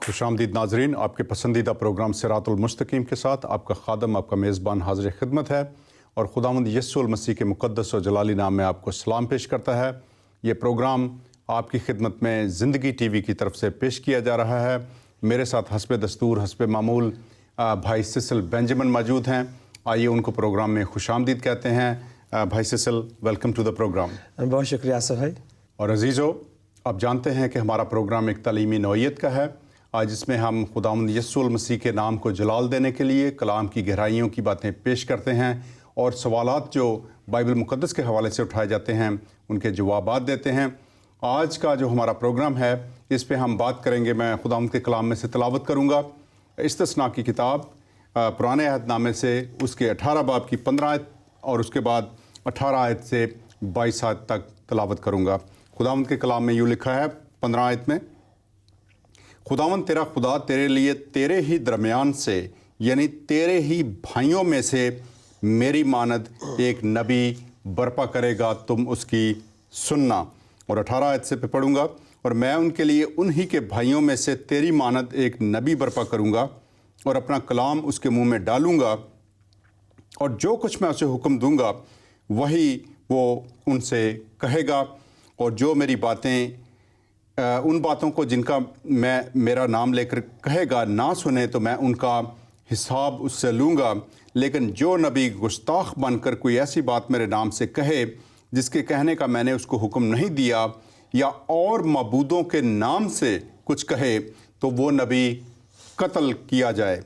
खुशामदीद नाजरीन, आपके पसंदीदा प्रोग्राम सिरातुल मुस्तकीम के साथ आपका खादम, आपका मेज़बान हाज़िर खिदमत है और खुदावंद यस्सुल मसीह के मुक़द्दस और जलाली नाम में आपको सलाम पेश करता है। ये प्रोग्राम आपकी खिदमत में ज़िंदगी टीवी की तरफ से पेश किया जा रहा है। मेरे साथ हस्बे दस्तूर हस्बे मामूल भाई सिसिल बेंजामिन मौजूद हैं। आइए उनको प्रोग्राम में खुशामदीद कहते हैं। भाई Cecil, welcome to the programme. बहुत शुक्रिया आसिफ भाई। और अजीज़ो, आप जानते हैं कि हमारा प्रोग्राम एक तालीमी नौइयत का है, जिसमें हम खुदावंद यस्सुल मसीह के नाम को जलाल देने के लिए कलाम की गहराइयों की बातें पेश करते हैं और सवालात जो बाइबल मुक़द्दस के हवाले से उठाए जाते हैं उनके जवाबात देते हैं। आज का जो हमारा प्रोग्राम है इस पे हम बात करेंगे, मैं खुदावंद के कलाम में से तिलावत करूँगा इस्तिस्ना की किताब पुराने अहदनामे से उसके 18 बाब की 15 आयत और उसके बाद 18 आयत से 22 आयत तक तिलावत करूँगा। खुदावंद के कलाम में यूँ लिखा है 15 आयत में, खुदावंद तेरा खुदा तेरे लिए तेरे ही दरमियान से यानी तेरे ही भाइयों में से मेरी मानद एक नबी बर्पा करेगा, तुम उसकी सुनना। और 18 आयत से पे पढ़ूँगा, और मैं उनके लिए उन्हीं के भाइयों में से तेरी मानद एक नबी बर्पा करूँगा और अपना कलाम उसके मुँह में डालूँगा और जो कुछ मैं उसे हुक्म दूँगा वही वो उनसे कहेगा, और जो मेरी बातें उन बातों को जिनका मैं मेरा नाम लेकर कहेगा ना सुने तो मैं उनका हिसाब उससे लूँगा। लेकिन जो नबी गुस्ताख बनकर कोई ऐसी बात मेरे नाम से कहे जिसके कहने का मैंने उसको हुक्म नहीं दिया, या और मबूदों के नाम से कुछ कहे, तो वो नबी कत्ल किया जाए।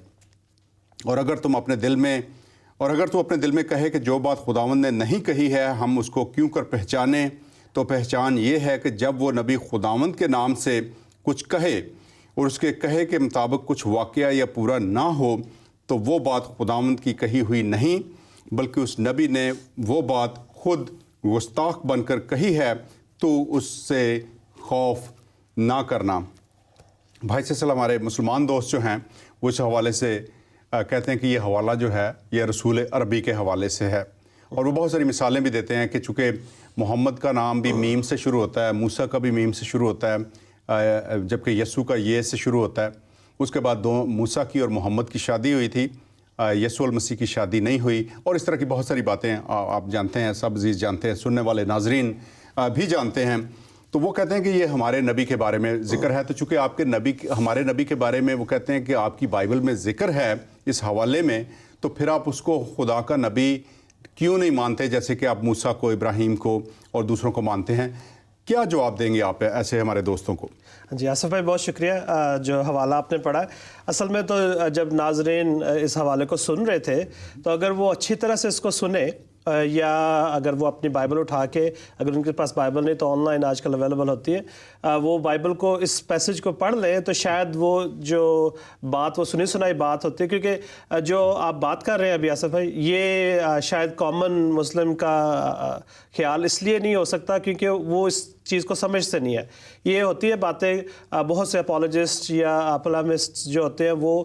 और अगर तू अपने दिल में कहे कि जो बात खुदावंद ने नहीं कही है हम उसको क्यों कर पहचाने, तो पहचान ये है कि जब वो नबी खुदावंद के नाम से कुछ कहे और उसके कहे के मुताबिक कुछ वाक़या या पूरा ना हो, तो वो बात खुदावंद की कही हुई नहीं, बल्कि उस नबी ने वो बात खुद गुस्ताख बनकर कही है, तो उससे खौफ ना करना। भाई सिसिल, हमारे मुसलमान दोस्त जो हैं वो इस हवाले से कहते हैं कि ये हवाला जो है ये रसूल अरबी के हवाले से है, और वो बहुत सारी मिसालें भी देते हैं कि चूँकि मोहम्मद का नाम भी मीम से शुरू होता है, मूसा का भी मीम से शुरू होता है, जबकि यस्सु का ये से शुरू होता है। उसके बाद दो मूसा की और मोहम्मद की शादी हुई थी, यस्सुल मसीह की शादी नहीं हुई, और इस तरह की बहुत सारी बातें आप जानते हैं, सब अजीज़ जानते हैं, सुनने वाले नाजरीन भी जानते हैं। तो वो कहते हैं कि ये हमारे नबी के बारे में ज़िक्र है, तो चूँकि हमारे नबी के बारे में वो कहते हैं कि आपकी बाइबल में ज़िक्र है इस हवाले में, तो फिर आप उसको खुदा का नबी क्यों नहीं मानते, जैसे कि आप मूसा को, इब्राहीम को और दूसरों को मानते हैं? क्या जवाब देंगे आप ऐसे हमारे दोस्तों को? जी आसिफ भाई, बहुत शुक्रिया। जो हवाला आपने पढ़ा, असल में तो जब नाजरीन इस हवाले को सुन रहे थे तो अगर वो अच्छी तरह से इसको सुने, या अगर वो अपनी बाइबल उठा के, अगर उनके पास बाइबल नहीं तो ऑनलाइन आजकल अवेलेबल होती है, वो बाइबल को इस पैसेज को पढ़ लें तो शायद वो जो बात वो सुनी सुनाई बात होती है। क्योंकि जो आप बात कर रहे हैं अभी आसिफ भाई, ये शायद कॉमन मुस्लिम का ख्याल इसलिए नहीं हो सकता क्योंकि वो इस चीज़ को समझते नहीं है। ये होती है बातें, बहुत से अपोलोजिस्ट या अपलामिस्ट जो होते हैं वो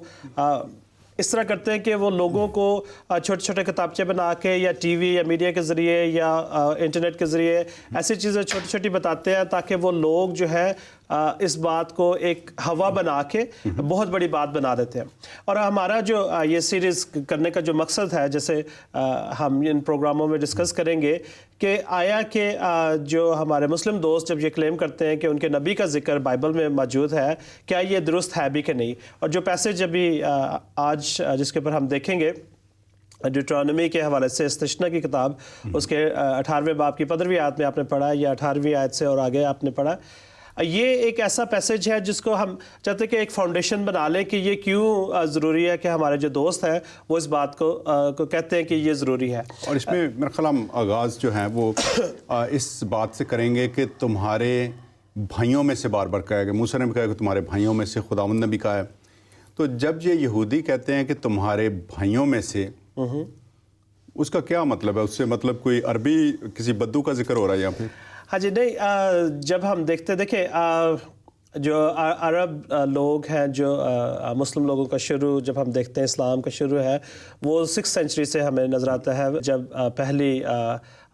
इस तरह करते हैं कि वो लोगों को छोटे छोटे किताबचे बना के या टीवी या मीडिया के ज़रिए या इंटरनेट के ज़रिए ऐसी चीज़ें छोटी छोटी बताते हैं ताकि वो लोग जो है इस बात को एक हवा बना के बहुत बड़ी बात बना देते हैं। और हमारा जो ये सीरीज़ करने का जो मकसद है, जैसे हम इन प्रोग्रामों में डिस्कस करेंगे कि आया कि जो हमारे मुस्लिम दोस्त जब ये क्लेम करते हैं कि उनके नबी का जिक्र बाइबल में मौजूद है, क्या ये दुरुस्त है भी कि नहीं। और जो पैसेज अभी आज जिसके ऊपर हम देखेंगे ड्यूटरोनॉमी के हवाले से, इस्तिस्ना की किताब, उसके 18वें बाब की 15वीं आयत में आपने पढ़ा, या 18वीं आयत से और आगे आपने पढ़ा। ये एक ऐसा पैसेज है जिसको हम चाहते हैं कि एक फाउंडेशन बना लें कि ये क्यों ज़रूरी है, कि हमारे जो दोस्त हैं वो इस बात को कहते हैं कि ये ज़रूरी है। और इसमें मेरा ख्याल हम आगाज़ जो है वो इस बात से करेंगे कि तुम्हारे भाइयों में से बार बार कहा गया, मूसा ने भी कहा कि तुम्हारे भाइयों में से, खुदावंद ने भी कहा है। तो जब ये यहूदी कहते हैं कि तुम्हारे भाइयों में से, उसका क्या मतलब है? उससे मतलब कोई अरबी किसी बद्दू का जिक्र हो रहा है यहाँ पे? हाँ जी, नहीं, जब हम देखिए जो अरब लोग हैं, जो मुस्लिम लोगों का शुरू जब हम देखते हैं, इस्लाम का शुरू है वो 6th सेंचुरी से हमें नज़र आता है, जब पहली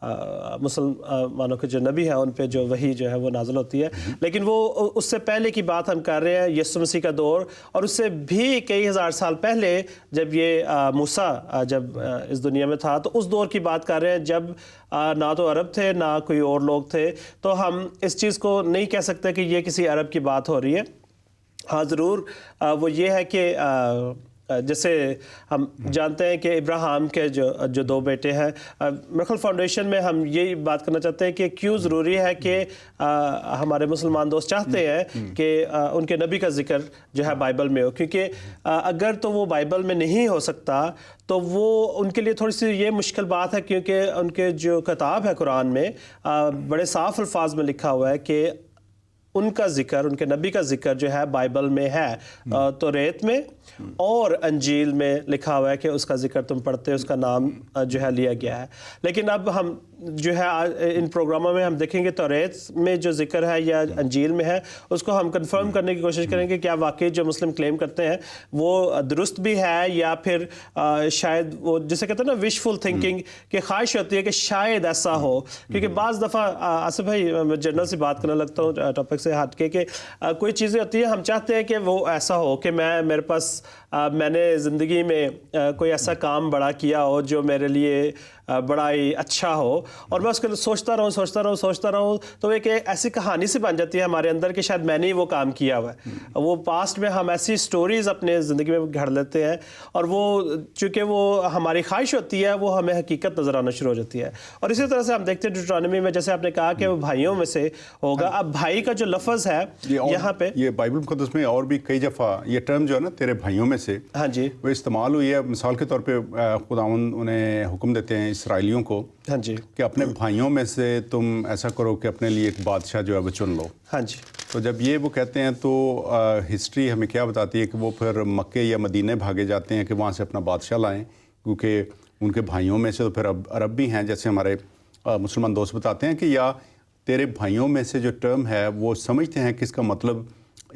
मुसलमानों के जो नबी हैं उन पे जो वही जो है वो नाज़िल होती है, लेकिन वो उससे पहले की बात हम कर रहे हैं, यीशु मसीह का दौर, और उससे भी कई हज़ार साल पहले जब ये मूसा जब इस दुनिया में था, तो उस दौर की बात कर रहे हैं जब ना तो अरब थे ना कोई और लोग थे। तो हम इस चीज़ को नहीं कह सकते कि ये किसी अरब की बात हो रही है। हाँ, ज़रूर वो ये है कि जैसे हम जानते हैं कि इब्राहिम के जो दो बेटे हैं, मरखल फाउंडेशन में हम यही बात करना चाहते हैं कि क्यों ज़रूरी है कि हमारे मुसलमान दोस्त चाहते हैं कि उनके नबी का जिक्र जो है बाइबल में हो, क्योंकि अगर तो वो बाइबल में नहीं हो सकता तो वो उनके लिए थोड़ी सी ये मुश्किल बात है, क्योंकि उनके जो किताब है कुरान में बड़े साफ अल्फाज में लिखा हुआ है कि उनका जिक्र, उनके नबी का जिक्र जो है बाइबल में है, तो रेत में और अंजील में लिखा हुआ है कि उसका जिक्र तुम पढ़ते हो, उसका नाम जो है लिया गया है। लेकिन अब हम जो है इन प्रोग्रामों में हम देखेंगे तो रेत में जो जिक्र है या अंजील में है, उसको हम कंफर्म करने की कोशिश करेंगे क्या वाकई जो मुस्लिम क्लेम करते हैं वो दुरुस्त भी है, या फिर शायद वो जिसे कहते हैं ना विशफुल थिंकिंग, कि ख्वाहिश होती है कि शायद ऐसा हो। क्योंकि बाज़ दफ़ा आसिफ भाई, मैं जनरल सी बात करने लगता हूँ टॉपिक से हट के, कि कोई चीज़ें होती हैं हम चाहते हैं कि वो ऐसा हो कि मेरे पास मैंने ज़िंदगी में कोई ऐसा काम बड़ा किया हो जो मेरे लिए बड़ा ही अच्छा हो, और मैं उसके लिए सोचता रहूँ, तो एक ऐसी कहानी से बन जाती है हमारे अंदर कि शायद मैंने ही वो काम किया हुआ है। वो पास्ट में हम ऐसी स्टोरीज़ अपने ज़िंदगी में घड़ लेते हैं, और वो चूँकि वो हमारी ख्वाहिश होती है वो हमें हकीकत नज़र आना शुरू हो जाती है। और इसी तरह से हम देखते हैं ड्यूटरॉनमी में, जैसे आपने कहा कि वो भाइयों में से होगा। अब भाई का जो लफ्ज़ है यहाँ पे, ये बाइबल मुक़द्दस में और भी कई दफ़ा ये टर्म जो है ना तेरे भाइयों में से, हाँ जी, वो इस्तेमाल हुई है। मिसाल के तौर पे खुदावंद उन्हें हुक्म देते हैं इसराइलियों को, हाँ जी, कि अपने भाइयों में से तुम ऐसा करो कि अपने लिए एक बादशाह जो है वो चुन लो। हाँ जी। तो जब ये वो कहते हैं तो हिस्ट्री हमें क्या बताती है कि वो फिर मक्के या मदीने भागे जाते हैं कि वहाँ से अपना बादशाह लाएं, क्योंकि उनके भाइयों में से तो फिर अरब भी हैं, जैसे हमारे मुसलमान दोस्त बताते हैं कि या तेरे भाइयों में से जो टर्म है वो समझते हैं कि इसका मतलब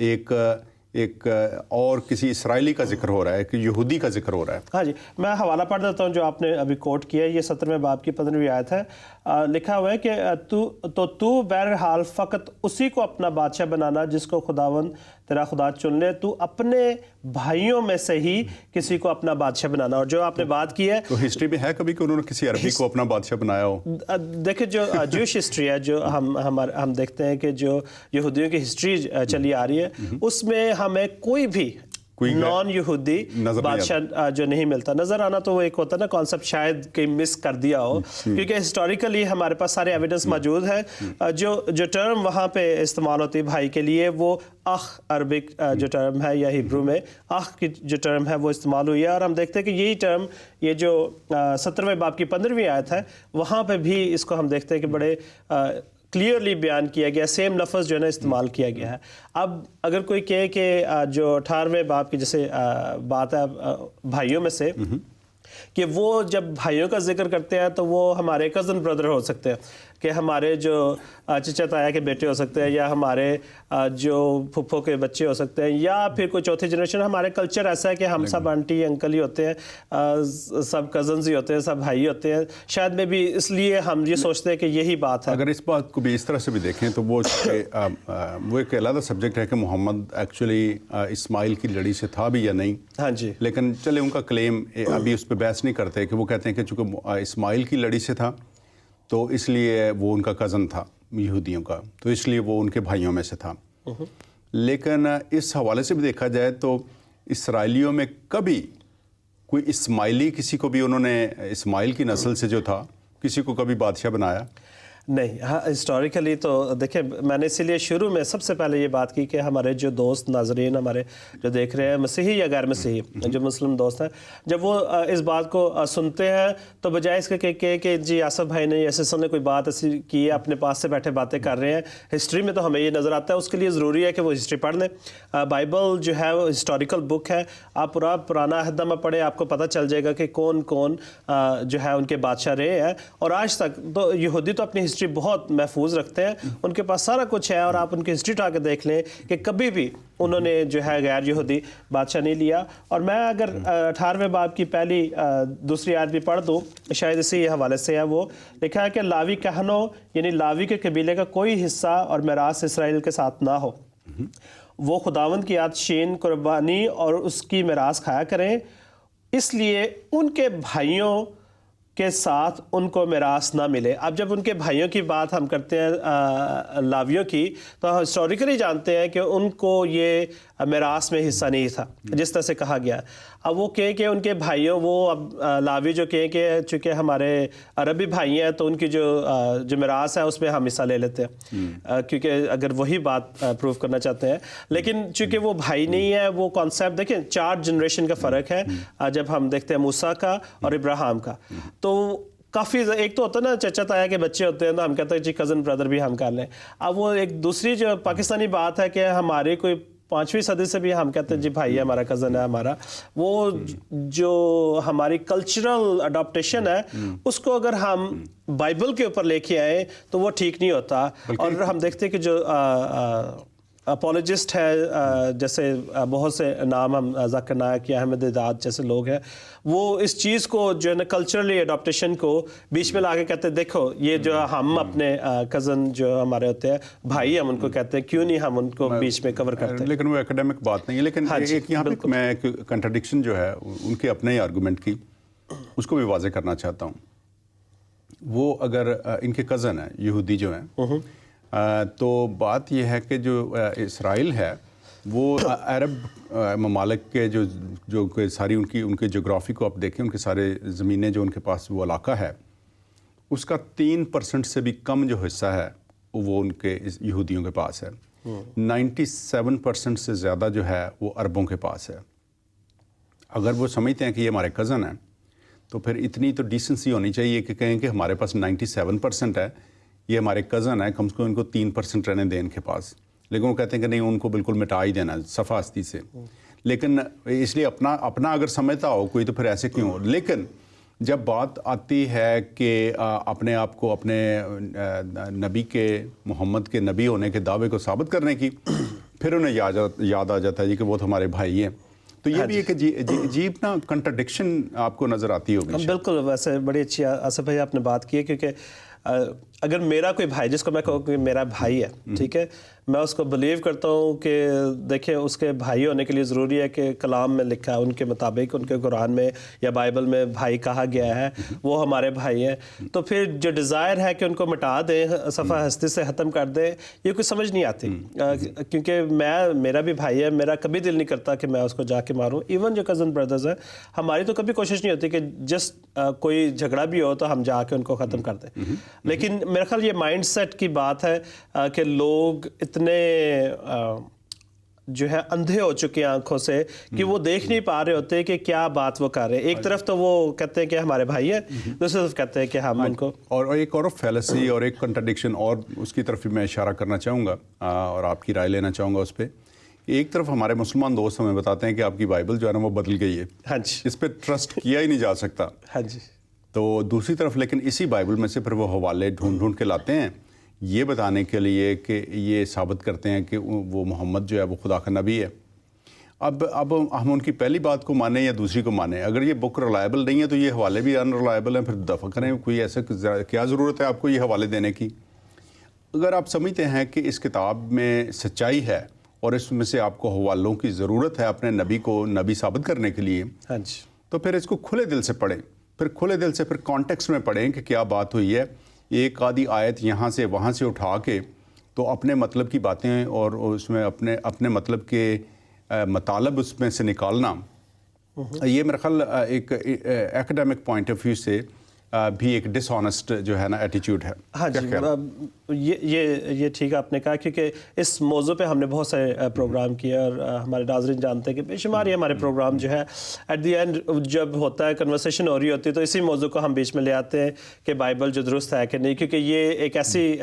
एक और किसी इसराइली का जिक्र हो रहा है कि यहूदी का जिक्र हो रहा है। हाँ जी, मैं हवाला पढ़ देता हूँ जो आपने अभी कोट किया है। ये 17वें बाब की 15वीं आयत है। लिखा हुआ है कि तू बहरहाल फ़कत उसी को अपना बादशाह बनाना जिसको खुदावंद तेरा खुदा चुन ले, तू अपने भाइयों में से ही किसी को अपना बादशाह बनाना। और जो आपने बात की है, तो हिस्ट्री में है कभी कि उन्होंने किसी अरबी को अपना बादशाह बनाया हो? देखिए, जो ज्यूश हिस्ट्री है, जो हम देखते हैं कि जो यहूदियों की हिस्ट्री चली आ रही है, उसमें हमें कोई भी नॉन यहूदी बादशाह जो नहीं मिलता नजर आना। तो वो एक होता है ना कॉन्सेप्ट, शायद कहीं मिस कर दिया हो, क्योंकि हिस्टोरिकली हमारे पास सारे एविडेंस मौजूद है। जो टर्म वहाँ पे इस्तेमाल होती है भाई के लिए, वो अख अरबिक जो टर्म है या हिब्रू में अख की जो टर्म है वो इस्तेमाल हुई है। और हम देखते हैं कि यही टर्म, ये जो 17वें बाब की 15वीं आयत है, वहाँ पे भी इसको हम देखते हैं कि बड़े क्लियरली बयान किया गया, सेम लफ्ज़ जो है ना इस्तेमाल किया गया है। अब अगर कोई कहे कि जो 18वें बाब की जैसे बात है भाइयों में से, कि वो जब भाइयों का जिक्र करते हैं तो वो हमारे कज़न ब्रदर हो सकते हैं, कि हमारे जो चचा ताया के बेटे हो सकते हैं, या हमारे जो फुफ्फो के बच्चे हो सकते हैं, या फिर कोई चौथी जनरेशन। हमारे कल्चर ऐसा है कि हम सब आंटी अंकल ही होते हैं, सब कज़न्स ही होते हैं, सब भाई होते हैं। शायद में भी इसलिए हम ये सोचते हैं कि यही बात है। अगर इस बात को भी इस तरह से भी देखें तो वो एक अलग सब्जेक्ट है कि मोहम्मद एक्चुअली इस्माइल की लड़ी से था भी या नहीं। हाँ जी, लेकिन चले उनका क्लेम अभी उस पर बहस नहीं करते, कि वो कहते हैं कि चूँकि इस्माइल की लड़ी से था तो इसलिए वो उनका कज़न था यहूदियों का, तो इसलिए वो उनके भाइयों में से था। लेकिन इस हवाले से भी देखा जाए तो इसराइलियों में कभी कोई इस्माइली, किसी को भी उन्होंने इस्माइल की नस्ल से जो था किसी को कभी बादशाह बनाया नहीं। हाँ, हिस्टोरिकली तो देखिए, मैंने इसीलिए शुरू में सबसे पहले ये बात की कि हमारे जो दोस्त नाजरीन हमारे जो देख रहे हैं, मसीही या गैर मसीही जो मुस्लिम दोस्त हैं, जब वो इस बात को सुनते हैं तो बजाय इसके कि जी आसफ भाई ने ऐसे ने कोई बात ऐसी की है, अपने पास से बैठे बातें कर रहे हैं, हिस्ट्री में तो हमें ये नज़र आता है। उसके लिए ज़रूरी है कि वो हिस्ट्री पढ़ लें। बाइबल जो है वो हिस्टोरिकल बुक है, आप पूरा पुराना अहदनामा पढ़े, आपको पता चल जाएगा कि कौन कौन जो है उनके बादशाह रहे हैं। और आज तक तो यहूदी तो अपनी ہسٹری بہت محفوظ رکھتے ہیں, ان کے پاس سارا کچھ ہے, اور آپ ان کی ہسٹری اٹھا کے دیکھ لیں کہ کبھی بھی انہوں نے جو ہے غیر یہودی بادشاہ نہیں لیا. اور میں اگر 18ویں باب کی پہلی دوسری آیت بھی پڑھ دوں, شاید اسی حوالے سے ہے, وہ لکھا ہے کہ لاوی کہنوں یعنی لاوی کے قبیلے کا کوئی حصہ اور میراث اسرائیل کے ساتھ نہ ہو, وہ خداوند کی آتشین قربانی اور اس کی میراث کھایا کریں, اس لیے ان کے بھائیوں کے ساتھ ان کو میراث نہ ملے. اب جب ان کے بھائیوں کی بات ہم کرتے ہیں لاویوں کی, تو ہسٹوریکلی جانتے ہیں کہ ان کو یہ میراث میں حصہ نہیں تھا جس طرح سے کہا گیا. اب وہ کہیں کہ ان کے بھائیوں, وہ اب لاوی جو کہیں کہ چونکہ ہمارے عربی بھائی ہیں تو ان کی جو میراث ہے اس میں ہم حصہ لے لیتے ہیں, کیونکہ اگر وہی بات پروو کرنا چاہتے ہیں. لیکن چونکہ وہ بھائی نہیں ہے, وہ کانسیپٹ دیکھیں 4 جنریشن کا فرق ہے جب ہم دیکھتے ہیں موسیٰ کا اور ابراہیم کا. تو کافی ایک تو ہوتا ہے نا چچا تایا کے بچے ہوتے ہیں تو ہم کہتے ہیں جی کزن بردر بھی ہم کر لیں. اب وہ ایک دوسری جو پاکستانی بات ہے کہ ہمارے کوئی 5ویں صدی سے بھی ہم کہتے ہیں جی بھائی ہے ہمارا, کزن ہے ہمارا. وہ جو ہماری کلچرل اڈاپٹیشن ہے اس کو اگر ہم بائبل کے اوپر لے کے آئیں تو وہ ٹھیک نہیں ہوتا. اور ہم دیکھتے ہیں کہ جو اپولوجسٹ ہے, جیسے بہت سے نام ہم ذاکر نائک یا احمد داد جیسے لوگ ہیں, وہ اس چیز کو جو ہے نا کلچرلی اڈاپٹیشن کو بیچ میں لا کے کہتے ہیں دیکھو یہ جو ہم اپنے کزن جو ہمارے ہوتے ہیں بھائی ہم ان کو کہتے ہیں, کیوں نہیں ہم ان کو بیچ میں کور کرتے ہیں. لیکن وہ اکیڈمک بات نہیں ہے. لیکن ایک یہاں پہ میں کنٹرڈکشن جو ہے ان کے اپنے ہی آرگومنٹ کی اس کو بھی واضح کرنا چاہتا ہوں. وہ اگر ان کے کزن ہیں یہودی جو ہیں, تو بات یہ ہے کہ جو اسرائیل ہے وہ عرب ممالک کے جو ساری ان کے جغرافی کو آپ دیکھیں, ان کے سارے زمینیں جو ان کے پاس وہ علاقہ ہے اس کا 3% سے بھی کم جو حصہ ہے وہ ان کے یہودیوں کے پاس ہے. 97% سے زیادہ جو ہے وہ عربوں کے پاس ہے. اگر وہ سمجھتے ہیں کہ یہ ہمارے کزن ہیں تو پھر اتنی تو ڈیسنسی ہونی چاہیے کہ کہیں کہ ہمارے پاس 97% ہے, یہ ہمارے کزن ہے, کم سے کم ان کو 3% رہنے دیں ان کے پاس. لیکن وہ کہتے ہیں کہ نہیں ان کو بالکل مٹا ہی دینا صفا ہستی سے. لیکن اس لیے اپنا اگر سمجھتا ہو کوئی تو پھر ایسے کیوں ہو. لیکن جب بات آتی ہے کہ اپنے آپ کو اپنے نبی کے محمد کے نبی ہونے کے دعوے کو ثابت کرنے کی, پھر انہیں یاد آ جاتا ہے جی کہ وہ تو ہمارے بھائی ہیں. تو یہ بھی ایک عجیب نا کنٹرڈکشن آپ کو نظر آتی ہوگی. بالکل, ویسے بڑی اچھی آصف بھائی آپ نے بات کی ہے, کیونکہ اگر میرا کوئی بھائی جس کو میں کہوں کہ میرا بھائی ہے, ٹھیک ہے, میں اس کو بلیو کرتا ہوں کہ دیکھیں اس کے بھائی ہونے کے لیے ضروری ہے کہ کلام میں لکھا ہے ان کے مطابق, ان کے قرآن میں یا بائبل میں بھائی کہا گیا ہے, وہ ہمارے بھائی ہیں. تو پھر جو ڈیزائر ہے کہ ان کو مٹا دیں, صفحہ ہستی سے ختم کر دیں, یہ کچھ سمجھ نہیں آتی. کیونکہ میرا بھی بھائی ہے, میرا کبھی دل نہیں کرتا کہ میں اس کو جا کے ماروں. ایون جو کزن بردرز ہیں ہماری تو کبھی کوشش نہیں ہوتی کہ جسٹ کوئی جھگڑا بھی ہو تو ہم جا کے ان کو ختم کر دیں. لیکن میرا خیال یہ مائنڈ سیٹ کی بات ہے کہ لوگ اتنے جو ہے اندھے ہو چکے ہیں آنکھوں سے کہ وہ دیکھ نہیں پا رہے ہوتے کہ کیا بات وہ کر رہے ہیں. ایک طرف تو وہ کہتے ہیں کہ ہمارے بھائی ہیں, دوسری طرف کہتے ہیں کہ ہم ان کو. اور ایک اور فیلسی اور ایک کنٹرڈکشن اور اس کی طرف میں اشارہ کرنا چاہوں گا اور آپ کی رائے لینا چاہوں گا اس پہ. ایک طرف ہمارے مسلمان دوست ہمیں بتاتے ہیں کہ آپ کی بائبل جو ہے نا وہ بدل گئی ہے, ہاں جی, اس پہ ٹرسٹ کیا ہی نہیں جا سکتا. ہاں جی. تو دوسری طرف لیکن اسی بائبل میں سے پھر وہ حوالے ڈھونڈ کے لاتے ہیں یہ بتانے کے لیے کہ یہ ثابت کرتے ہیں کہ وہ محمد جو ہے وہ خدا کا نبی ہے. اب ہم ان کی پہلی بات کو مانیں یا دوسری کو مانیں. اگر یہ بک ریلائبل نہیں ہے تو یہ حوالے بھی ان ریلائبل ہیں, پھر دفع کریں. کوئی ایسا کیا ضرورت ہے آپ کو یہ حوالے دینے کی؟ اگر آپ سمجھتے ہیں کہ اس کتاب میں سچائی ہے اور اس میں سے آپ کو حوالوں کی ضرورت ہے اپنے نبی کو نبی ثابت کرنے کے لیے, ہاں جی, تو پھر اس کو کھلے دل سے پڑھیں. پھر کھلے دل سے پھر کانٹیکسٹ میں پڑھیں کہ کیا بات ہوئی ہے. ایک آدھی آیت یہاں سے وہاں سے اٹھا کے تو اپنے مطلب کی باتیں اور اس میں اپنے مطلب کے مطالب اس میں سے نکالنا, یہ میرا خیال ایک ایکڈیمک پوائنٹ آف ویو سے بھی ایک ڈس آنیسٹ جو ہے نا ایٹیچیوڈ ہے. ہاں جی, یہ ٹھیک آپ نے کہا, کیونکہ اس موضوع پہ ہم نے بہت سارے پروگرام کیے اور ہمارے ناظرین جانتے ہیں کہ بے شمار ہمارے پروگرام جو ہے ایٹ دی اینڈ جب ہوتا ہے کنورسیشن ہو رہی ہوتی ہے تو اسی موضوع کو ہم بیچ میں لے آتے ہیں کہ بائبل جو درست ہے کہ نہیں, کیونکہ یہ ایک ایسی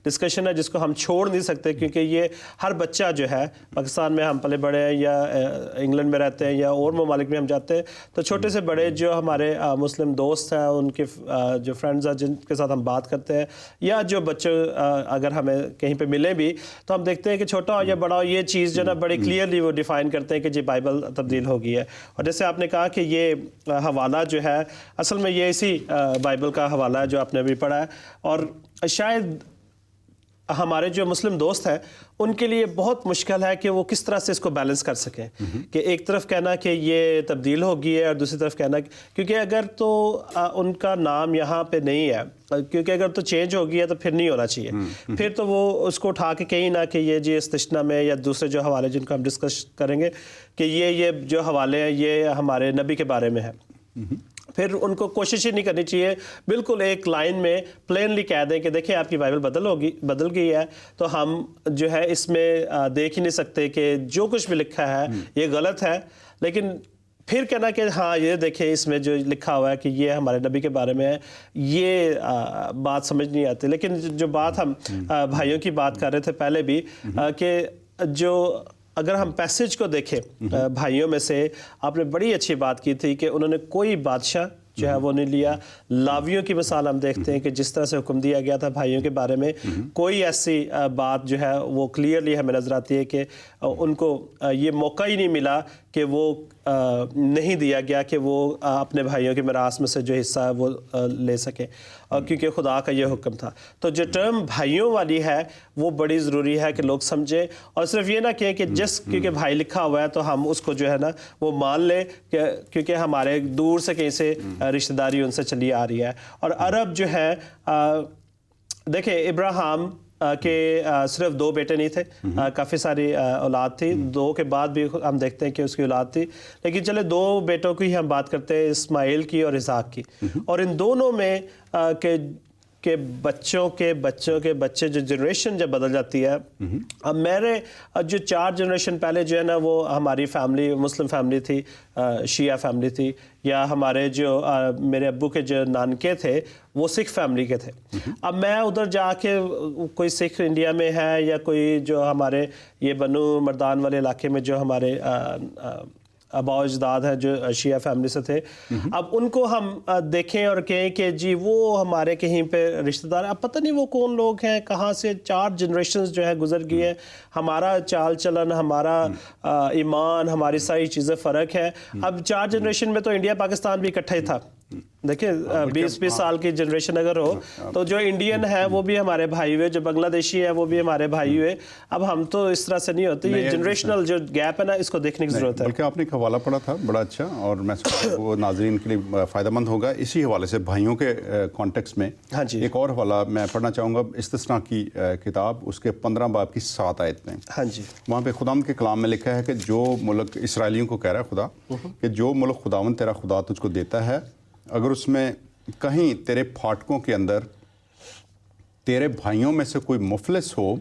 ڈسکشن ہے جس کو ہم چھوڑ نہیں سکتے. کیونکہ یہ ہر بچہ جو ہے پاکستان میں ہم پلے بڑے ہیں یا انگلینڈ میں رہتے ہیں یا اور ممالک میں ہم جاتے ہیں تو چھوٹے سے بڑے جو ہمارے مسلم دوست ہیں ان کے जो फ्रेंड्स हैं जिनके साथ हम बात करते हैं, या जो बच्चे अगर हमें कहीं पे मिले भी, तो हम देखते हैं कि छोटा हो या बड़ा हो, ये चीज़ जो ना बड़ी क्लियरली वो डिफ़ाइन करते हैं कि जी बाइबल तब्दील हो गई है। और जैसे आपने कहा कि ये हवाला जो है असल में ये इसी बाइबल का हवाला है जो आपने अभी पढ़ा है। और शायद हमारे जो मुस्लिम दोस्त हैं उनके लिए बहुत मुश्किल है कि वो किस तरह से इसको बैलेंस कर सकें कि एक तरफ कहना कि ये तब्दील हो गई है और दूसरी तरफ कहना क्योंकि अगर तो उनका नाम यहाँ पे नहीं है, क्योंकि अगर तो चेंज हो गया तो फिर नहीं होना चाहिए, फिर तो वो उसको उठा के कहीं ना कि ये जी इस्तिश्ना में या दूसरे जो हवाले जिनको हम डिस्कस करेंगे कि ये जो हवाले हैं ये हमारे नबी के बारे में है, फिर उनको कोशिश ही नहीं करनी चाहिए बिल्कुल एक लाइन में प्लेनली कह दें कि देखिए आपकी बाइबल बदल गई है, तो हम जो है इसमें देख ही नहीं सकते कि जो कुछ भी लिखा है ये गलत है। लेकिन फिर कहना कि हाँ ये देखिए इसमें जो लिखा हुआ है कि ये हमारे नबी के बारे में है, ये बात समझ नहीं आती। लेकिन जो बात हम भाइयों की बात कर रहे थे पहले भी कि जो अगर हम पैसेज को देखें भाइयों में से, आपने बड़ी अच्छी बात की थी कि उन्होंने कोई बादशाह जो है वो नहीं लिया। लावियों की मिसाल हम देखते हैं कि जिस तरह से हुक्म दिया गया था भाइयों के बारे में, कोई ऐसी बात जो है वो क्लियरली हमें नज़र आती है कि उनको ये मौका ही नहीं मिला कि वो नहीं दिया गया कि वो अपने भाइयों के मिरास में से जो हिस्सा है वो ले सकें, क्योंकि खुदा का ये हुक्म था। तो जो टर्म भाइयों वाली है वो बड़ी ज़रूरी है कि लोग समझें, और सिर्फ ये ना कहें कि जस्ट क्योंकि भाई लिखा हुआ है तो हम उसको जो है ना वो मान लें क्योंकि हमारे दूर से कहीं से रिश्तेदारी उनसे चली आ रही है। और अरब जो है देखिए इब्राहिम के सिर्फ 2 बेटे नहीं थे, काफ़ी सारी औलाद थी, 2 के बाद भी हम देखते हैं कि उसकी औलाद थी। लेकिन चले 2 बेटों की हम बात करते हैं, इस्माइल की और इसहाक की। और इन दोनों में के बच्चों के बच्चों के बच्चे जो जनरेशन जब बदल जाती है, अब मेरे जो 4 जनरेशन पहले जो है ना वो हमारी फैमिली मुस्लिम फैमिली थी, शिया फैमिली थी, या हमारे जो मेरे अब्बू के जो नानके थे वो सिख फैमिली के थे। अब मैं उधर जाके कोई सिख इंडिया में है या कोई जो हमारे ये बनु मर्दान वाले इलाके में जो हमारे आबाओ अजदाद हैं जो शिया फैमिली से थे, अब उनको हम देखें और कहें कि जी वो हमारे कहीं पे रिश्तेदार, अब पता नहीं वो कौन लोग हैं, कहाँ से 4 जनरेशन्स जो है गुजर गई है, हमारा चाल चलन, हमारा ईमान, हमारी सारी चीज़ें फ़र्क है। अब 4 जनरेशन में तो इंडिया पाकिस्तान भी इकट्ठा ही था। देखिए 20-20 साल की जनरेशन अगर हो तो जो इंडियन है वो भी हमारे भाई हुए, जो बांग्लादेशी है वो भी हमारे भाई हुए। अब हम तो इस तरह से नहीं होते, ये जनरेशनल जो गैप है ना इसको देखने की ज़रूरत है। बल्कि आपने एक हवाला पढ़ा था बड़ा अच्छा, और मैं वो नाजरीन के लिए फ़ायदेमंद होगा इसी हवाले से भाइयों के कॉन्टेक्स्ट में। हाँ जी, एक और हवाला मैं पढ़ना चाहूँगा, इस्तिस्ना की किताब, उसके 15 बाब की 7 आयत में। हाँ जी, वहाँ पे खुदावंद के कलाम में लिखा है कि जो मुल्क इसराइलियों को कह रहा है खुदा कि जो मुल्क खुदावंद तेरा खुदा तुझको देता है, अगर उसमें कहीं तेरे फाटकों के अंदर तेरे भाइयों में से कोई मुफलिस हो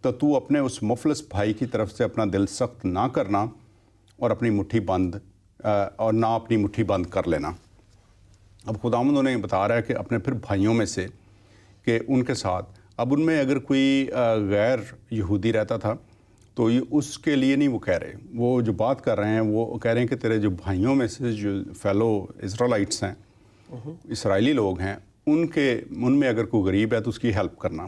तो तू अपने उस मुफलिस भाई की तरफ से अपना दिल सख्त ना करना और अपनी मुट्ठी बंद और ना अपनी मुट्ठी बंद कर लेना। अब खुदावंद उन्हें बता रहा है कि अपने फिर भाइयों में से कि उनके साथ, अब उनमें अगर कोई गैर यहूदी रहता था तो ये उसके लिए नहीं वो कह रहे, वो जो बात कर रहे हैं वो कह रहे हैं कि तेरे जो भाइयों में से जो फेलो इज़राइलिट्स हैं, इसराइली लोग हैं, उनमें अगर कोई गरीब है तो उसकी हेल्प करना।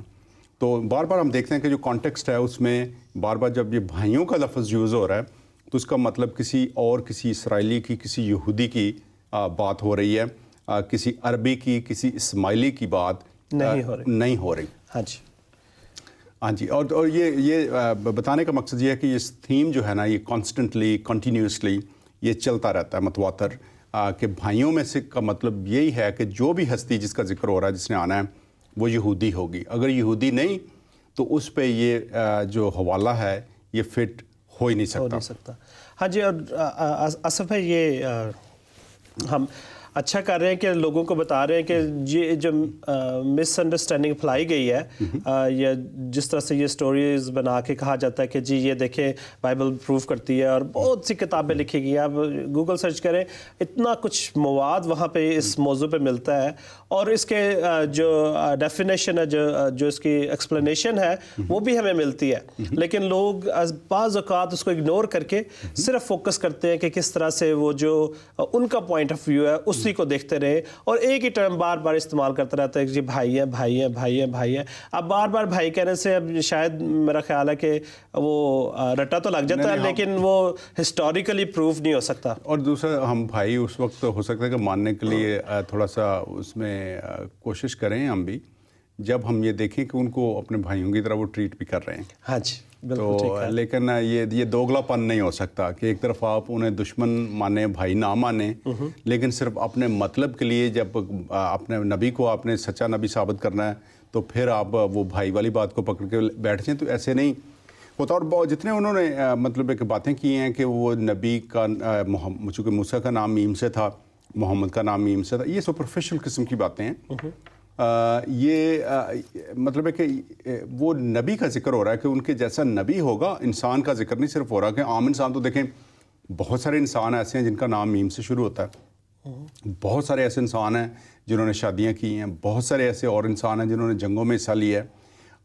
तो बार बार हम देखते हैं कि जो कॉन्टेक्स्ट है उसमें बार बार जब ये भाइयों का लफ्ज़ यूज़ हो रहा है तो उसका मतलब किसी इसराइली की, किसी यहूदी की बात हो रही है, किसी अरबी की, किसी इस्माइली की बात नहीं हो रही। हाँ जी, हाँ जी। और ये बताने का मकसद ये है कि ये थीम जो है ना ये कॉन्स्टेंटली कंटिन्यूसली ये चलता रहता है मतवातर, कि भाइयों में से का मतलब यही है कि जो भी हस्ती जिसका जिक्र हो रहा है जिसने आना है वो यहूदी होगी, अगर यहूदी नहीं तो उस पे ये जो हवाला है ये फिट हो ही नहीं सकता। हाँ जी, और असफ है ये हम अच्छा कर रहे हैं कि लोगों को बता रहे हैं कि ये जो मिसअंडरस्टैंडिंग फैलाई गई है, या जिस तरह से ये स्टोरीज बना के कहा जाता है कि जी ये देखें बाइबल प्रूव करती है और बहुत सी किताबें लिखी गई हैं। आप गूगल सर्च करें, इतना कुछ मवाद वहाँ पे इस मौजू पे मिलता है, और इसके जो डेफिनेशन है, जो इसकी एक्सप्लेनेशन है वो भी हमें मिलती है। लेकिन लोग बाज़ औक़ात उसको इग्नोर करके सिर्फ फोकस करते हैं कि किस तरह से वो जो उनका पॉइंट ऑफ व्यू है उस उसी को देखते रहे और एक ही टर्म बार बार इस्तेमाल करता रहता है कि जी भाई है भाई है भाई है भाई है। अब बार बार भाई कहने से अब शायद मेरा ख्याल है कि वो रट्टा तो लग जाता है, लेकिन वो हिस्टोरिकली प्रूफ नहीं हो सकता। और दूसरा, हम भाई उस वक्त हो सकता है कि मानने के लिए थोड़ा सा उसमें कोशिश करें हम भी, जब हम ये देखें कि उनको अपने भाइयों की तरह वो ट्रीट भी कर रहे हैं। हाँ जी, बिल्कुल ठीक है। लेकिन ये दोगलापन नहीं हो सकता कि एक तरफ आप उन्हें दुश्मन माने, भाई ना माने, लेकिन सिर्फ अपने मतलब के लिए जब अपने नबी को आपने सच्चा नबी साबित करना है तो फिर आप वो भाई वाली बात को पकड़ के बैठ जाएं, तो ऐसे नहीं होता। और जितने उन्होंने मतलब एक बातें की हैं कि वो नबी का चूँकि मूसा का नाम मीम से था, मोहम्मद का नाम मीम से था, ये सुपरफिशियल किस्म की बातें हैं। मतलब है कि वो नबी का जिक्र हो रहा है कि उनके जैसा नबी होगा, इंसान का जिक्र नहीं सिर्फ हो रहा कि आम इंसान। तो देखें, बहुत सारे इंसान ऐसे हैं जिनका नाम मीम से शुरू होता है, बहुत सारे ऐसे इंसान हैं जिन्होंने शादियां की हैं, बहुत सारे ऐसे और इंसान हैं जिन्होंने जंगों में हिस्सा लिया है।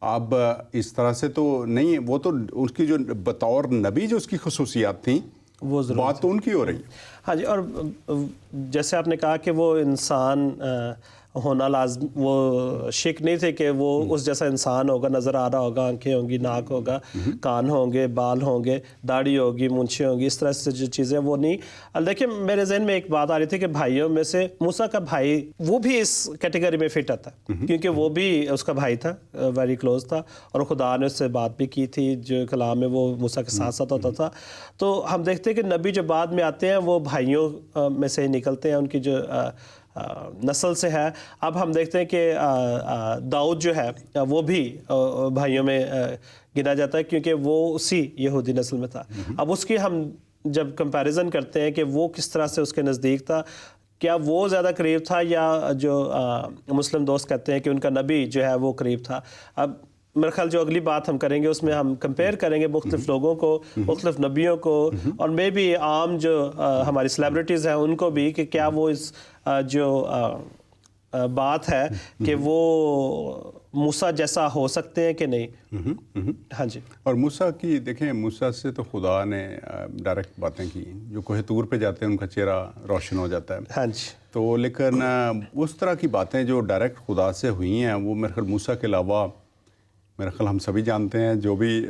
अब इस तरह से तो नहीं, वो तो उसकी जो बतौर नबी जो उसकी खसूसियात थी वो बात तो उनकी हो रही है। हाँ जी, और जैसे आपने कहा कि वो इंसान होना लाजम, वो शिक नहीं थे कि वो उस जैसा इंसान होगा, नज़र आ रहा होगा, आंखें होंगी, नाक होगा, कान होंगे, बाल होंगे, दाढ़ी होगी, मूंछें होंगी, इस तरह से जो चीज़ें वो नहीं। देखिए, मेरे जहन में एक बात आ रही थी कि भाइयों में से मूसा का भाई वो भी इस कैटेगरी में फिट आता है, क्योंकि वो भी उसका भाई था, वेरी क्लोज था, और खुदा ने उससे बात भी की थी, जो कलाम में वो मूसा के साथ साथ होता था। तो हम देखते हैं कि नबी जो बाद में आते हैं वो भाइयों में से निकलते हैं, उनकी जो नस्ल से है। अब हम देखते हैं कि दाऊद जो है वो भी भाइयों में गिना जाता है, क्योंकि वो उसी यहूदी नस्ल में था। अब उसकी हम जब कंपैरिजन करते हैं कि वो किस तरह से उसके नज़दीक था, क्या वो ज़्यादा करीब था, या जो मुस्लिम दोस्त कहते हैं कि उनका नबी जो है वो करीब था। अब मेरे ख्याल जो अगली बात हम करेंगे उसमें हम कंपेयर करेंगे मुख्तलिफ लोगों को, मुख्तलिफ नबियों को, और मे भी आम जो हमारी सेलिब्रिटीज़ हैं उनको भी, कि क्या वो इस जो बात है कि वो मूसा जैसा हो सकते हैं कि नहीं। हाँ जी। और मूसा की देखें, मूसा से तो खुदा ने डायरेक्ट बातें की, जो कोहे तूर पे जाते हैं उनका चेहरा रोशन हो जाता है। हाँ जी। तो लेकिन उस तरह की बातें जो डायरेक्ट खुदा से हुई हैं, वो मेरे ख्याल मूसा के अलावा, मेरे ख्याल हम सभी जानते हैं, जो भी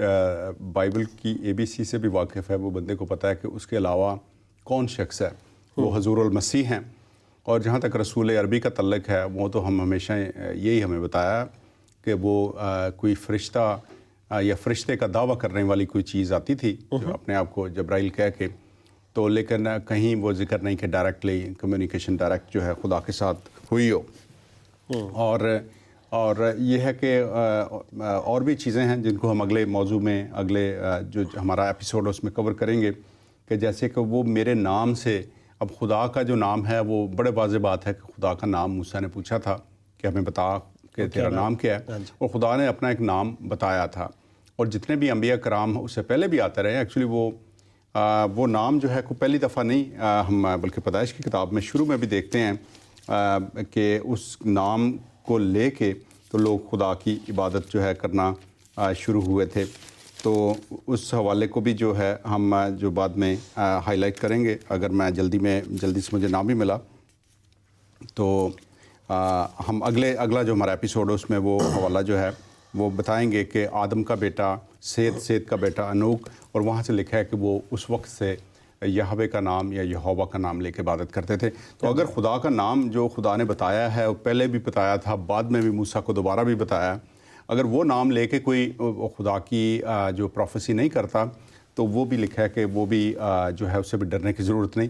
बाइबल की ABC से भी वाकिफ़ है वो बंदे को पता है कि उसके अलावा कौन शख्स है, वो हजूरुल मसीह हैं। और जहाँ तक रसूल अरबी का तल्लक है, वो तो हम हमेशा यही हमें बताया कि वो कोई फ़रिश्ता या फ़रिश्ते का दावा करने वाली कोई चीज़ आती थी जो अपने आप को जब्राइल कह के, तो लेकिन कहीं वो जिक्र नहीं कि डायरेक्टली कम्युनिकेशन डायरेक्ट जो है खुदा के साथ हुई हो। और ये है कि और भी चीज़ें हैं जिनको हम अगले मौजू में, अगले जो हमारा एपिसोड है उसमें कवर करेंगे, कि जैसे कि वो मेरे नाम से, अब खुदा का जो नाम है वो बड़े वाज़ेह बात है कि खुदा का नाम मूसा ने पूछा था कि हमें बता कि तेरा नाम क्या है, और खुदा ने अपना एक नाम बताया था। और जितने भी अंबिया कराम उससे पहले भी आते रहे, एक्चुअली वो नाम जो है को पहली दफ़ा नहीं, हम बल्कि पैदाइश की किताब में शुरू में भी देखते हैं कि उस नाम को लेके तो लोग खुदा की इबादत जो है करना शुरू हुए थे। तो उस हवाले को भी जो है हम जो बाद में हाईलाइट करेंगे, अगर मैं जल्दी से मुझे नाम भी मिला तो हम अगला जो हमारा एपिसोड है उसमें वो हवाला जो है वो बताएंगे कि आदम का बेटा सेत का बेटा अनूक, और वहाँ से लिखा है कि वो उस वक्त से यहवे का नाम या यहोवा का नाम लेके इबादत करते थे। तो अगर खुदा का नाम जो खुदा ने बताया है, और पहले भी बताया था, बाद में भी मूसा को दोबारा भी बताया, अगर वो नाम लेके कोई खुदा की जो प्रोफेसी नहीं करता, तो वो भी लिखा है कि वो भी जो है उससे भी डरने की ज़रूरत नहीं।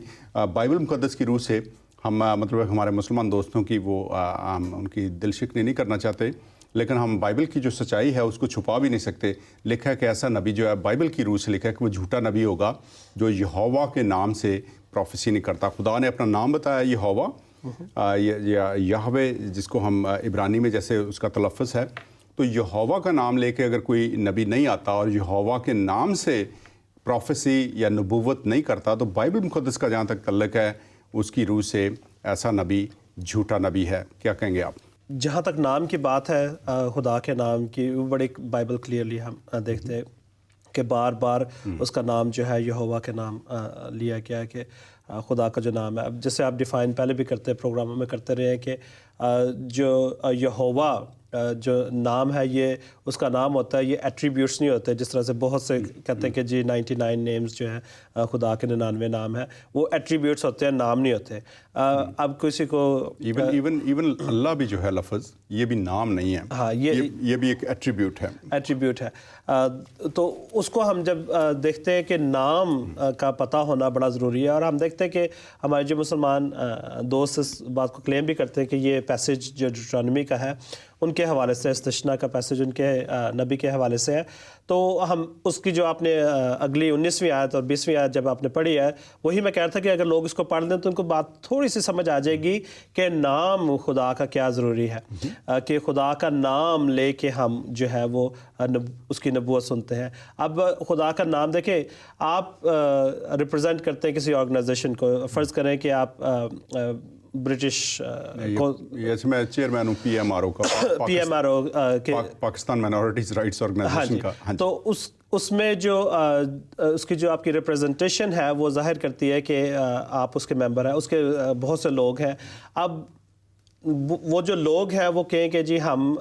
बाइबल मुक़द्दस की रूह से हम मतलब हमारे मुसलमान दोस्तों की वो हम उनकी दिल शिकनी नहीं करना चाहते, लेकिन हम बाइबल की जो सच्चाई है उसको छुपा भी नहीं सकते। लिखा है कि ऐसा नबी जो है बाइबल की रूह से लिखा है कि वो झूठा नबी होगा जो यहोवा के नाम से प्रोफेसी नहीं करता। खुदा ने अपना नाम बताया यहोवा या यहवे, जिसको हम इब्रानी में जैसे उसका तलफ़्फ़ुज़ है, तो यहोवा का नाम लेके अगर कोई नबी नहीं आता और यहोवा के नाम से प्रोफेसी या नबूवत नहीं करता, तो बाइबल मुक़द्दस का जहाँ तक तल्लक है उसकी रूह से ऐसा नबी झूठा नबी है। क्या कहेंगे आप? जहाँ तक नाम की बात है, खुदा के नाम की, वो बड़े बाइबल क्लियरली हम देखते हैं कि बार बार उसका नाम जो है यहोवा के नाम लिया गया है कि खुदा का जो नाम है। अब जैसे आप डिफ़ाइन पहले भी करते प्रोग्रामों में करते रहे हैं कि जो यहोवा जो नाम है ये उसका नाम होता है, ये एट्रीब्यूट्स नहीं होते जिस तरह से बहुत से कहते हैं कि जी 99 नेम्स जो है खुदा के 99 नाम है, वो एट्रीब्यूट्स होते हैं, नाम नहीं होते। अब किसी को इवन अल्लाह भी जो है लफ्ज़ ये भी नाम नहीं है। हाँ, ये भी एक एट्रीब्यूट है। एट्रीब्यूट है। तो उसको हम जब देखते हैं कि नाम का पता होना बड़ा ज़रूरी है, और हम देखते हैं कि हमारे जो मुसलमान दोस्त इस बात को क्लेम भी करते हैं कि ये पैसेज जो ड्यूटरॉनमी का है उनके हवाले से, इस्तिश्ना का पैसेज उनके नबी के हवाले से है। तो हम उसकी जो आपने अगली 19वीं आयत और 20वीं आयत जब आपने पढ़ी है, वही मैं कह रहा था कि अगर लोग इसको पढ़ लें तो उनको बात थोड़ी सी समझ आ जाएगी कि नाम खुदा का क्या ज़रूरी है, कि खुदा का नाम लेके हम जो है वो उसकी नबूवत सुनते हैं। अब खुदा का नाम देखें, आप रिप्रेजेंट करते हैं किसी ऑर्गेनाइजेशन को, फ़र्ज़ करें कि आप ब्रिटिश यस, मैं चेयरमैन हूँ PMRO का, PMRO के पाकिस्तान माइनॉरिटीज़ राइट्स ऑर्गेनाइजेशन का। हाँ, तो उसमें जो उसकी जो आपकी रिप्रेजेंटेशन है वो जाहिर करती है कि आप उसके मेंबर हैं, उसके बहुत से लोग हैं। अब वो जो लोग हैं वो कहें कि जी हम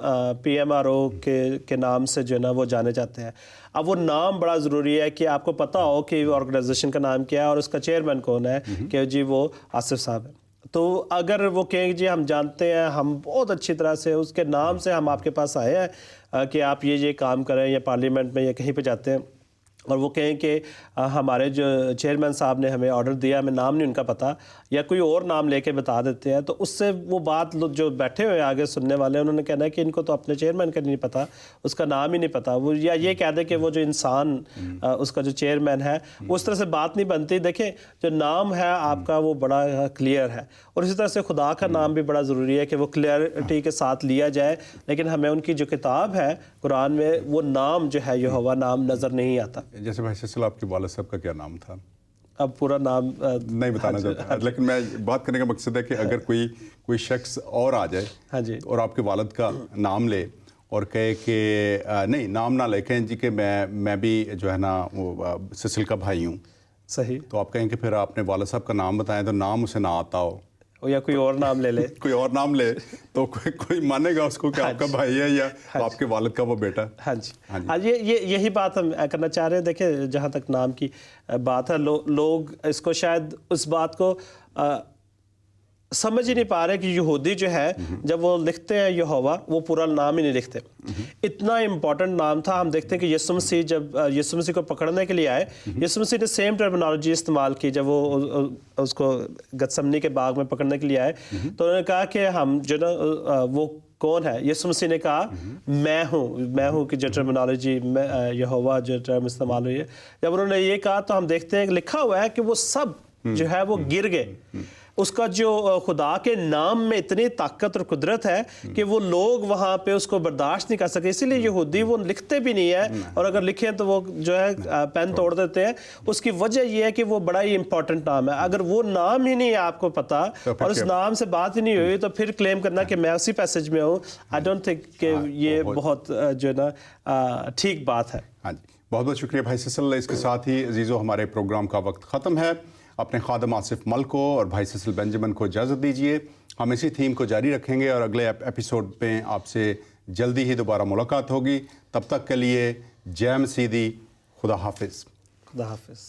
PMRO के नाम से जो है ना वो जाने जाते हैं। अब वो नाम बड़ा ज़रूरी है कि आपको पता हो कि ऑर्गेनाइजेशन का नाम क्या है और उसका चेयरमैन कौन है, कि जी वो आसिफ साहब है। तो अगर वो कहें जी हम जानते हैं, हम बहुत अच्छी तरह से उसके नाम से हम आपके पास आए हैं कि आप ये काम करें, या पार्लियामेंट में या कहीं पे जाते हैं, और वो कहें कि हमारे जो चेयरमैन साहब ने हमें ऑर्डर दिया, हमें नाम नहीं उनका पता, या कोई और नाम लेके बता देते हैं, तो उससे वो बात जो बैठे हुए आगे सुनने वाले हैं उन्होंने कहना है कि इनको तो अपने चेयरमैन का नहीं पता, उसका नाम ही नहीं पता। वो या ये कह दे कि वो जो इंसान उसका जो चेयरमैन है, उस तरह से बात नहीं बनती। देखें, जो नाम है आपका वो बड़ा क्लियर है, और इसी तरह से खुदा का नाम भी बड़ा ज़रूरी है कि वो क्लियरिटी के साथ लिया जाए। लेकिन हमें उनकी जो किताब है कुरान में, वो नाम जो है यहोवा नाम नज़र नहीं आता। जैसे भाई फैसल, आपके वालिद साहब का क्या नाम था? अब पूरा नाम नहीं बताना चाहता, लेकिन मैं बात करने का मकसद है कि अगर कोई शख्स और आ जाए, हाँ जी, और आपके वालिद का नाम ले और कहे कि नहीं, नाम ना ले, कहें जी कि मैं भी जो है ना वो सिसिल का भाई हूँ, सही, तो आप कहें कि फिर आपने वालिद साहब का नाम बताएं तो नाम उसे ना आता हो, या कोई और नाम ले ले कोई और नाम ले, तो कोई मानेगा उसको कि आपका भाई है या आपके वालिद का वो बेटा? हाँ जी, हाँ, यही बात हम करना चाह रहे हैं। देखिए, जहाँ तक नाम की बात है, लोग इसको शायद उस बात को समझ ही नहीं पा रहे कि यहूदी जो है जब वो लिखते हैं यहोवा, वो पूरा नाम ही नहीं लिखते। इतना इम्पॉर्टेंट नाम था। हम देखते हैं कि यीशु मसीह जब यीशु मसीह को पकड़ने के लिए आए, यीशु मसीह ने सेम टर्मिनोलॉजी इस्तेमाल की जब वो उसको गतसमनी के बाग में पकड़ने के लिए आए। तो उन्होंने कहा कि हम जो ना वो कौन है? यीशु मसीह ने कहा मैं हूँ की जो टर्मिनोलॉजी यहोवा जो टर्म इस्तेमाल हुई है, जब उन्होंने ये कहा तो हम देखते हैं कि लिखा हुआ है कि वो सब जो है वो गिर गए। उसका जो खुदा के नाम में इतनी ताकत और कुदरत है कि वो लोग वहाँ पे उसको बर्दाश्त नहीं कर सके, इसीलिए यहूदी वो लिखते भी नहीं है, और अगर लिखें तो वो जो है पेन तोड़ देते हैं। उसकी वजह ये है कि वो बड़ा ही इंपॉर्टेंट नाम है। अगर वो नाम ही नहीं है आपको पता और उस नाम से बात ही नहीं हुई, तो फिर क्लेम करना कि मैं उसी पैसेज में हूँ, आई डोंट थिंक कि ये बहुत जो है ना ठीक बात है। हाँ जी, बहुत बहुत शुक्रिया भाई सिसिल। इसके साथ ही अजीज़ों, हमारे प्रोग्राम का वक्त ख़त्म है। अपने खादम आसिफ मल को और भाई सिसिल बेंजामिन को इजाज़त दीजिए। हम इसी थीम को जारी रखेंगे और अगले एपिसोड में आपसे जल्दी ही दोबारा मुलाकात होगी। तब तक के लिए जय मसीह, खुदा हाफिज़। खुदा हाफिज़।